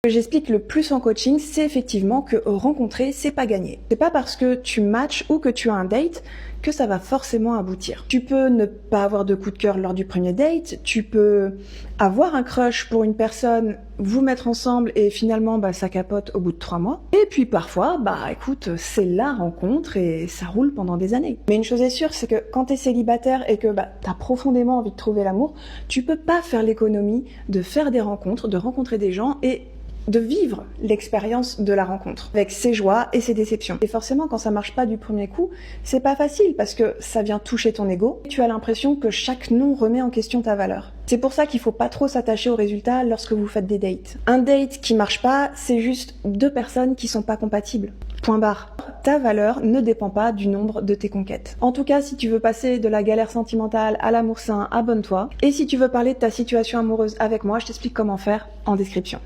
Ce que j'explique le plus en coaching, c'est effectivement que rencontrer, c'est pas gagner. C'est pas parce que tu matches ou que tu as un date que ça va forcément aboutir. Tu peux ne pas avoir de coup de cœur lors du premier date, tu peux avoir un crush pour une personne, vous mettre ensemble et finalement ça capote au bout de 3 mois. Et puis parfois, écoute, c'est la rencontre et ça roule pendant des années. Mais une chose est sûre, c'est que quand t'es célibataire et que t'as profondément envie de trouver l'amour, tu peux pas faire l'économie de faire des rencontres, de rencontrer des gens et de vivre l'expérience de la rencontre, avec ses joies et ses déceptions. Et forcément, quand ça marche pas du premier coup, c'est pas facile parce que ça vient toucher ton ego. Tu as l'impression que chaque non remet en question ta valeur. C'est pour ça qu'il faut pas trop s'attacher aux résultats lorsque vous faites des dates. Un date qui marche pas, c'est juste 2 personnes qui sont pas compatibles. Point barre. Ta valeur ne dépend pas du nombre de tes conquêtes. En tout cas, si tu veux passer de la galère sentimentale à l'amour sain, abonne-toi. Et si tu veux parler de ta situation amoureuse avec moi, je t'explique comment faire en description.